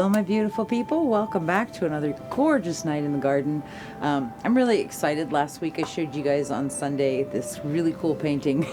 Hello my beautiful people, welcome back to another gorgeous night in the garden. I'm really excited. Last week I showed you guys on Sunday this really cool painting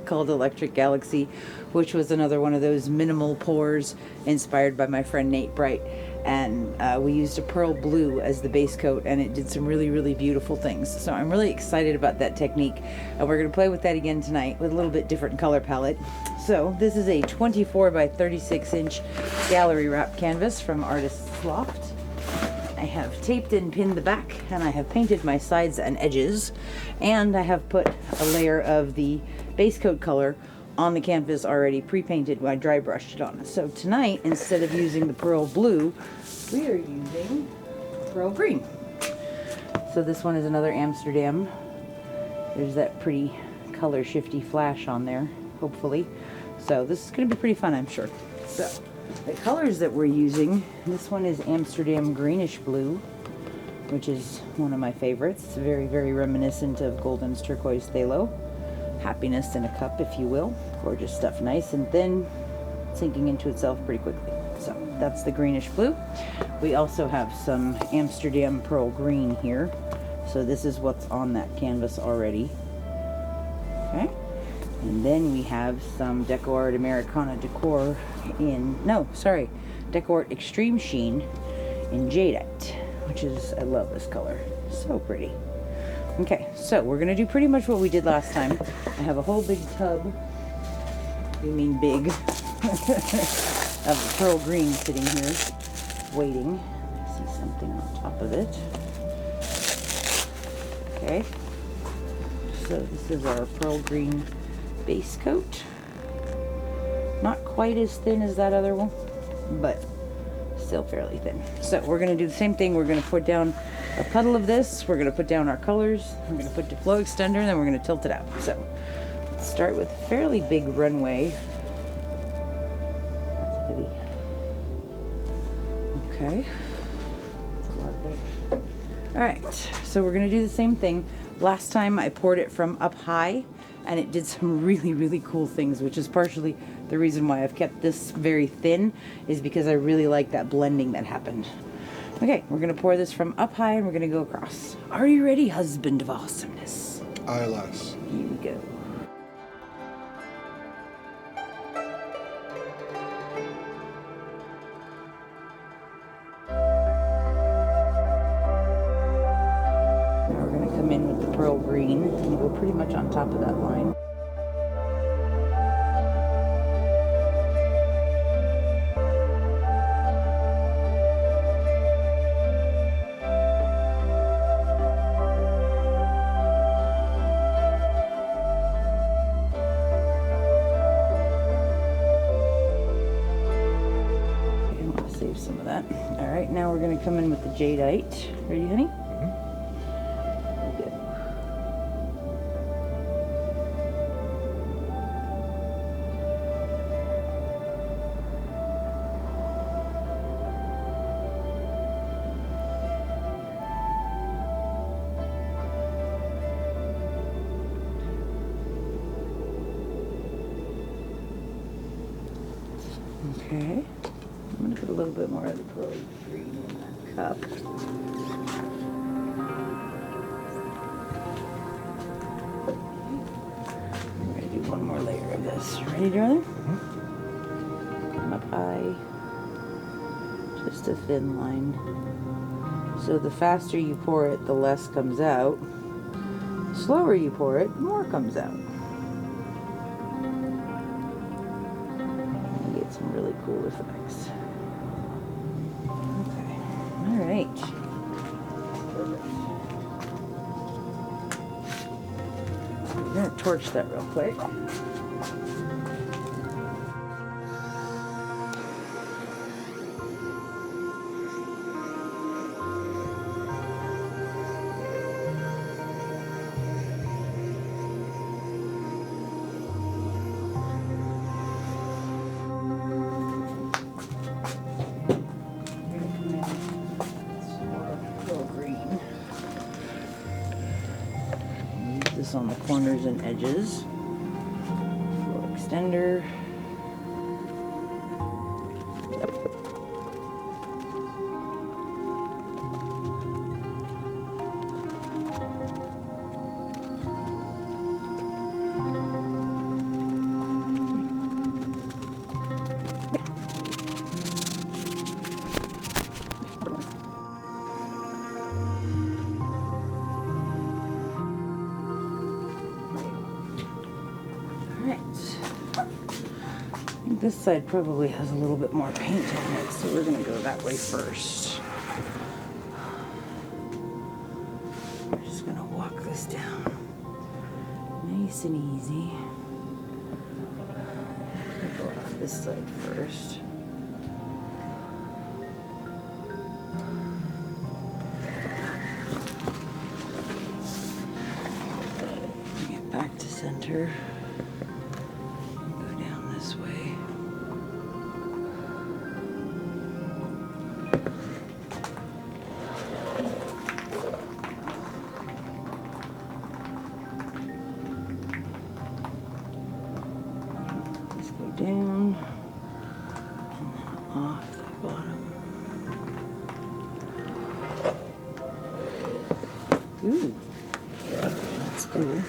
called Electric Galaxy, which was another one of those minimal pours inspired by my friend Nate Bright, and we used a pearl blue as the base coat, and it did some really beautiful things. So I'm really excited about that technique, and we're going to play with that again tonight with a little bit different color palette. So this is a 24 by 36 inch gallery wrap canvas from Artists Loft. I have taped and pinned the back, and I have painted my sides and edges, and I have put a layer of the base coat color on the canvas already pre-painted when I dry brushed it on. So tonight, instead of using the pearl blue, we are using pearl green. So this one is another Amsterdam. There's that pretty color shifty flash on there, hopefully. So this is going to be pretty fun, I'm sure. So the colors that we're using, this one is Amsterdam Greenish Blue, which is one of my favorites. It's very reminiscent of Golden's Turquoise Phthalo. Happiness in a cup, if you will. Gorgeous stuff, nice and thin, sinking into itself pretty quickly. So that's the Greenish Blue. We also have some Amsterdam Pearl Green here. So this is what's on that canvas already. Okay. And then we have some DecoArt Americana Decor DecoArt Extreme Sheen in Jadeite, which is, I love this color. So pretty. Okay, so we're gonna do pretty much what we did last time. I have a whole big tub, you mean big, of pearl green sitting here, waiting. I see something on top of it. Okay, so this is our pearl green base coat. Not quite as thin as that other one, but still fairly thin. So we're going to do the same thing. We're going to put down a puddle of this. We're going to put down our colors. We're going to put the flow extender, and then we're going to tilt it out. So let's start with a fairly big runway. That's heavy. Okay. That's a lot there. All right. So we're going to do the same thing. Last time I poured it from up high, and it did some really cool things, which is partially the reason why I've kept this very thin, is because I really like that blending that happened. Okay, we're gonna pour this from up high and we're gonna go across. Are you ready, husband of awesomeness? Aye, lass. Here we go. Now we're gonna come in with the pearl green and go pretty much on top of that line. Save some of that. All right, now we're going to come in with the Jadeite. Ready, honey? Good. Okay. I'm going to put a little bit more of the pearl green in that cup. We're going to do one more layer of this. Ready, darling? Come up high. Just a thin line. So the faster you pour it, the less comes out. The slower you pour it, more comes out. And get some really cool effects. All right. I'm going to torch that real quick. On the corners and edges. Flow extender. This side probably has a little bit more paint on it, so we're going to go that way first. I'm just going to walk this down nice and easy. Go off this side first. Bring it back to center. Go down this way. Down and off the bottom. Ooh, that's cool.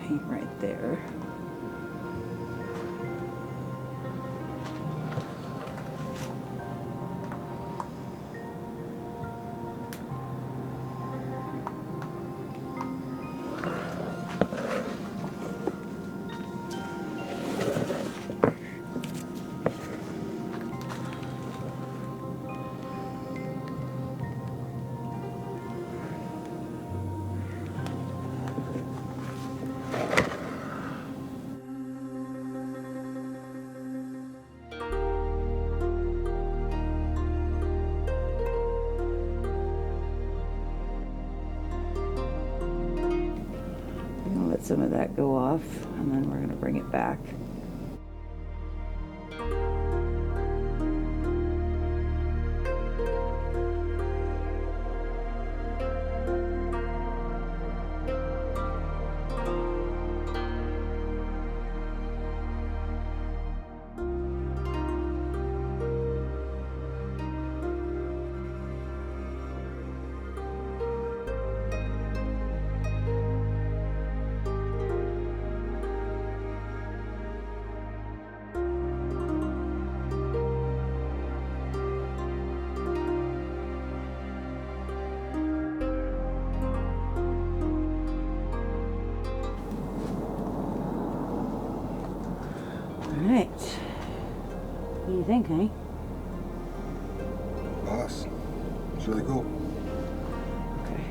Paint right there. Some of that go off, and then we're going to bring it back. Alright. What do you think, honey? Boss. It's really cool. Okay.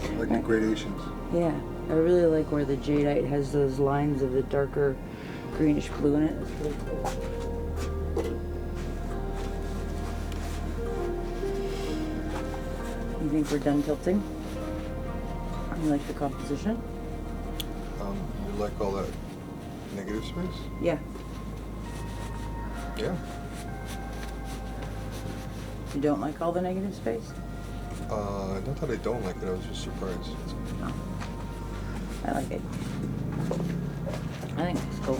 I like the gradations. Yeah. I really like where the Jadeite has those lines of the darker greenish blue in it. It's really cool. You think we're done tilting? You like the composition? You like all that negative space? Yeah. Yeah. You don't like all the negative space? Not that I don't like it, I was just surprised. No. I like it. I think it's cool.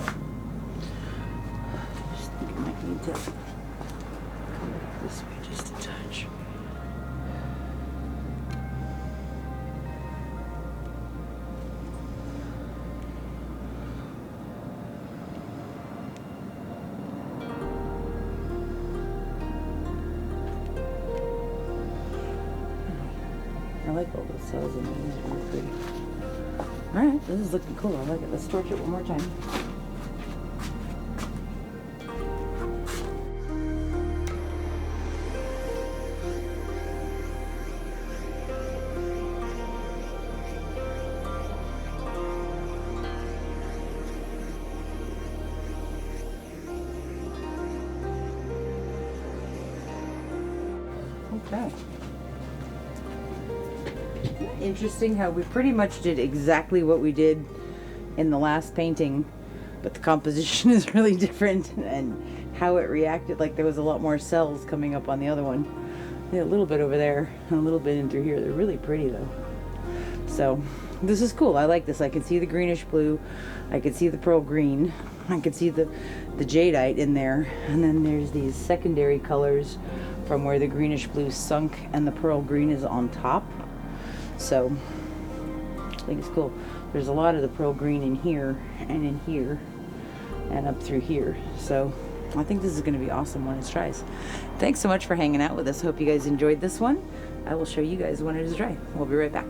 I just think it might need to come back this way just a touch. I like all those cells in there. These are really pretty. Alright, this is looking cool. I like it. Let's torch it one more time. Okay. Interesting how we pretty much did exactly what we did in the last painting but the composition is really different, and how it reacted, like there was a lot more cells coming up on the other one. Yeah, a little bit over there and a little bit in through here. They're really pretty though. So this is cool. I like this. I can see the greenish blue, I can see the pearl green, I can see the jadeite in there, and then there's these secondary colors from where the greenish blue sunk and the pearl green is on top. So I think it's cool. There's a lot of the pearl green in here and in here and up through here. So I think this is going to be awesome when it's dries. Thanks so much for hanging out with us. Hope you guys enjoyed this one. I will show you guys when it is dry. We'll be right back.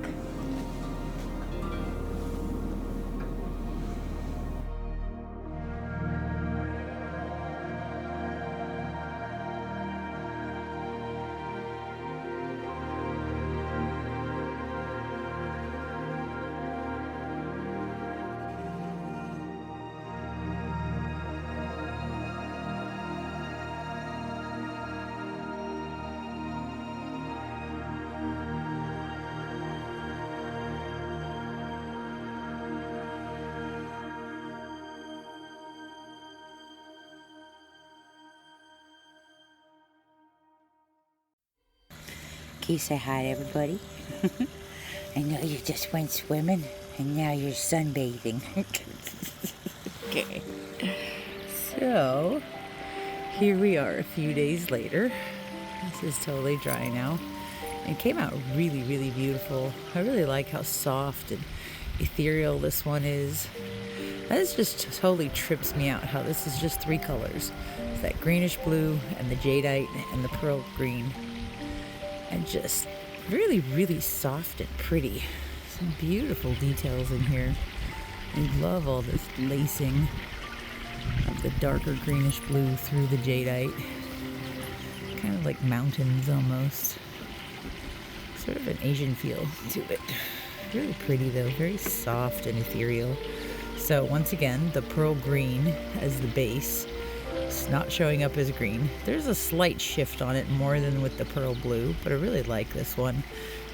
Can you say hi to everybody? I know you just went swimming and now you're sunbathing. Okay. So here we are a few days later. This is totally dry now. It came out really, really beautiful. I really like how soft and ethereal this one is. This just totally trips me out how this is just 3 colors. It's that greenish blue and the jadeite and the pearl green. And just really, really soft and pretty. Some beautiful details in here. I love all this lacing of the darker greenish blue through the jadeite. Kind of like mountains almost. Sort of an Asian feel to it. Really pretty though, very soft and ethereal. So once again, the pearl green as the base. It's not showing up as green. There's a slight shift on it more than with the pearl blue, but I really like this one.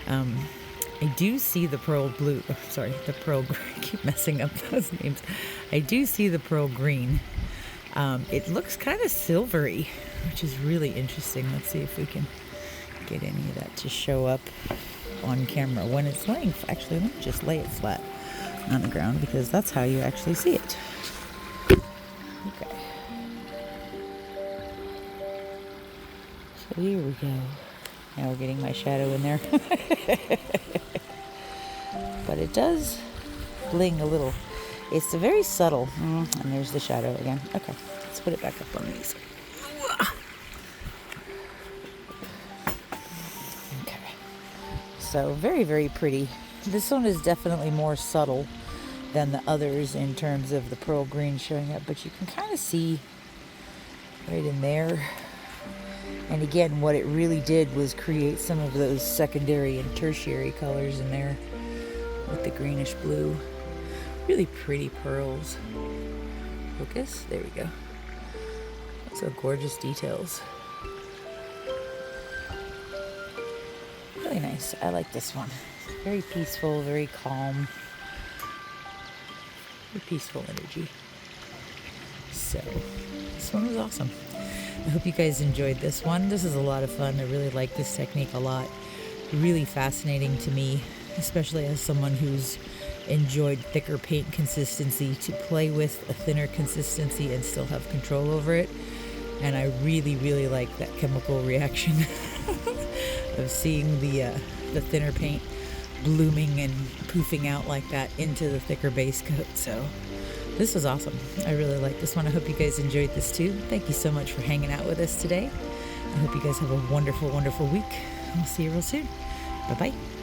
I do see the pearl blue, the pearl green. I keep messing up those names. I do see the pearl green. It looks kind of silvery, which is really interesting. Let's see if we can get any of that to show up on camera when it's laying. Actually, let me just lay it flat on the ground because that's how you actually see it. Okay. So here we go. Now we're getting my shadow in there. But it does bling a little. It's a very subtle. And there's the shadow again. Okay, let's put it back up on these. Okay. So very, very pretty. This one is definitely more subtle than the others in terms of the pearl green showing up, but you can kind of see right in there. And again, what it really did was create some of those secondary and tertiary colors in there with the greenish blue. Really pretty pearls. Focus, there we go. So gorgeous details. Really nice. I like this one. Very peaceful, very calm. Very peaceful energy. So, this one was awesome. I hope you guys enjoyed this one. This is a lot of fun. I really like this technique a lot. Really fascinating to me, especially as someone who's enjoyed thicker paint consistency, to play with a thinner consistency and still have control over it. And I really, really like that chemical reaction of seeing the thinner paint blooming and poofing out like that into the thicker base coat. So this was awesome. I really like this one. I hope you guys enjoyed this too. Thank you so much for hanging out with us today. I hope you guys have a wonderful, wonderful week. I'll see you real soon. Bye-bye.